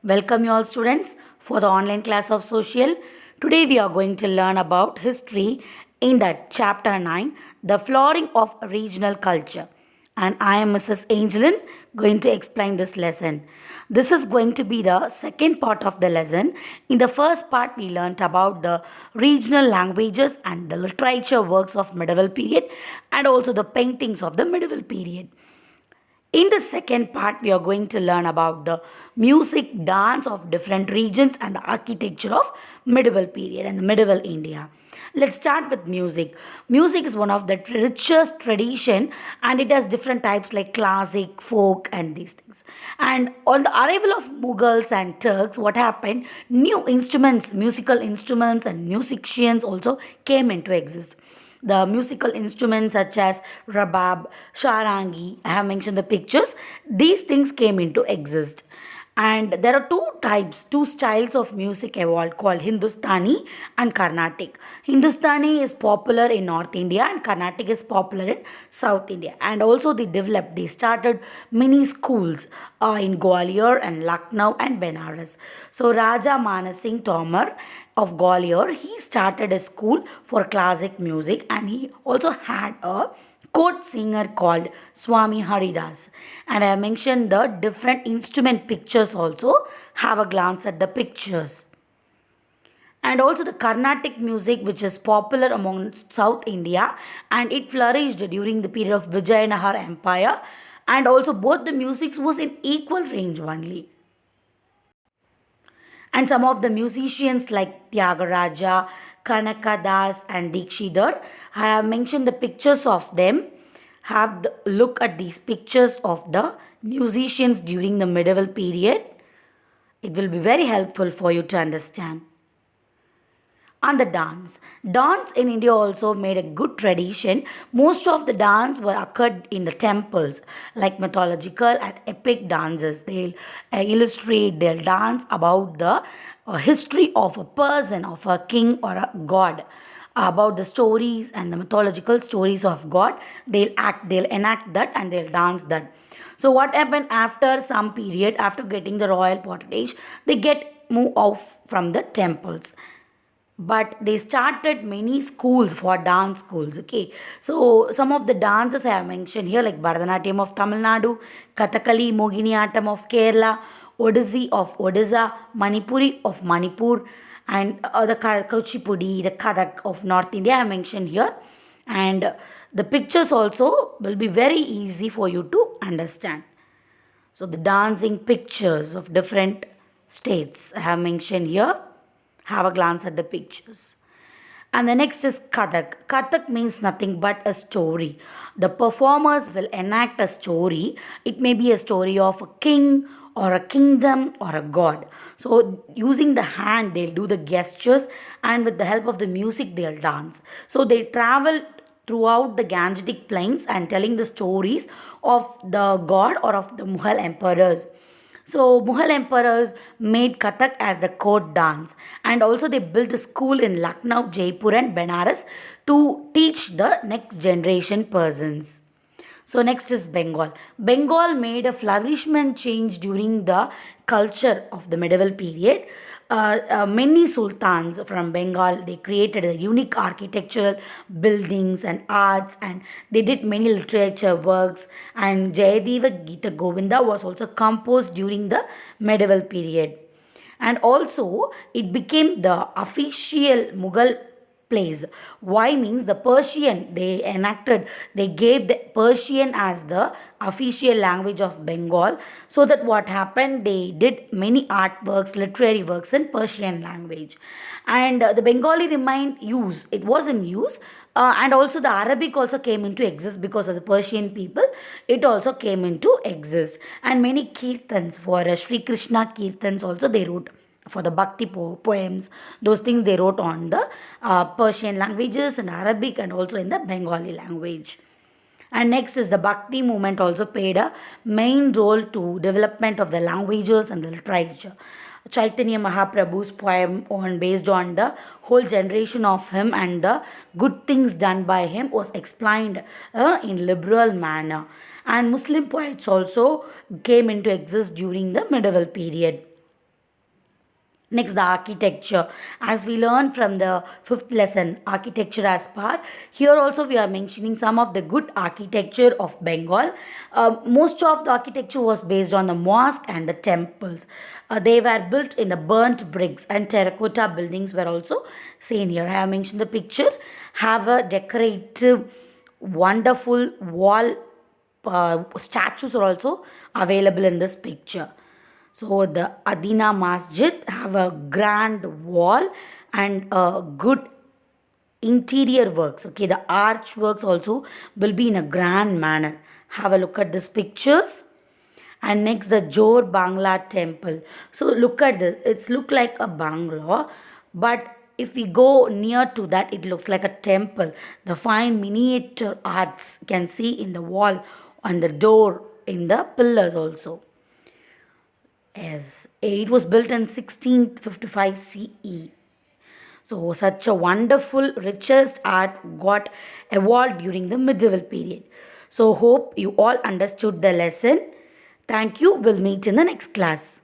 Welcome you all students for the online class of social. Today we are going to learn about history in that chapter 9, the flowering of regional culture. And I am Mrs. Angelin going to explain this lesson. This is going to be the second part of the lesson. In the first part we learnt about the regional languages and the literature works of medieval period and also the paintings of the medieval period. In the second part, we are going to learn about the music, dance of different regions and the architecture of medieval period and the medieval India. Let's start with music. Music is one of the richest tradition and it has different types like classic, folk and these things. And on the arrival of Mughals and Turks, what happened? New instruments, musical instruments and musicians also came into existence. The musical instruments such as rabab, sharangi, I have mentioned the pictures, these things came into exist. And there are two styles of music evolved called Hindustani and Carnatic. Hindustani is popular in North India and Carnatic is popular in South India. And also they started many schools in Gwalior and Lucknow and Benares. So Raja Manas Singh Tomar of Gwalior, he started a school for classic music and he also had a court singer called Swami Haridas. And I have mentioned the different instrument pictures also. Have a glance at the pictures. And also the Carnatic music which is popular among South India and it flourished during the period of Vijayanagara Empire and also both the musics was in equal range only. And some of the musicians like Tyagaraja, Kanakadas and Dikshidhar, I have mentioned the pictures of them. Have the look at these pictures of the musicians during the medieval period. It will be very helpful for you to understand. And the dance. Dance in India also made a good tradition. Most of the dance were occurred in the temples like mythological and epic dances. They'll illustrate, they'll dance about the history of a person, of a king or a god, about the stories and the mythological stories of God. They'll enact that and they'll dance that. So what happened after some period, after getting the royal patronage, they get moved off from the temples, but they started many schools for dance schools. Okay, so some of the dances I have mentioned here like Bharatanatyam of Tamil Nadu, Kathakali, Mohiniyattam of Kerala, Odissi of Odisha, Manipuri of Manipur, and the Kuchipudi, the Kathak of North India I have mentioned here. And the pictures also will be very easy for you to understand. So the dancing pictures of different states I have mentioned here. Have a glance at the pictures. And the next is Kathak. Kathak means nothing but a story. The performers will enact a story. It may be a story of a king or a kingdom or a god. So using the hand, they'll do the gestures and with the help of the music, they'll dance. So they travel throughout the Gangetic plains and telling the stories of the god or of the Mughal emperors. So Mughal emperors made Kathak as the court dance and also they built a school in Lucknow, Jaipur and Benares to teach the next generation persons. So next is Bengal. Bengal made a flourishment change during the culture of the medieval period. Many sultans from Bengal, they created a unique architectural buildings and arts and they did many literature works, and Jayadeva Gita Govinda was also composed during the medieval period. And also it became the official Mughal plays. Why means the Persian they gave the Persian as the official language of Bengal, so that what happened, they did many artworks, literary works in Persian language. And the Bengali remained use, it was in use. And also the Arabic also came into exist because of the Persian people. It also came into exist. And many kirtans for Sri Krishna kirtans also they wrote for the Bhakti poems. Those things they wrote on the Persian languages and Arabic and also in the Bengali language. And next is the Bhakti movement also played a main role to development of the languages and the literature. Chaitanya Mahaprabhu's poem on based on the whole generation of him and the good things done by him was explained in liberal manner. And Muslim poets also came into exist during the medieval period. Next, the architecture. As we learned from the fifth lesson, architecture as part, here also we are mentioning some of the good architecture of Bengal. Most of the architecture was based on the mosque and the temples. They were built in the burnt bricks, and terracotta buildings were also seen here. I have mentioned the picture. Have a decorative, wonderful wall statues are also available in this picture. So the Adina Masjid have a grand wall and a good interior works. Okay, the arch works also will be in a grand manner. Have a look at these pictures. And next, the Jor Bangla temple. So look at this. It's look like a bungalow, but if we go near to that, it looks like a temple. The fine miniature arts can see in the wall, on the door, in the pillars also. Yes, it was built in 1655 CE. So, such a wonderful, richest art got evolved during the medieval period. So, hope you all understood the lesson. Thank you. We'll meet in the next class.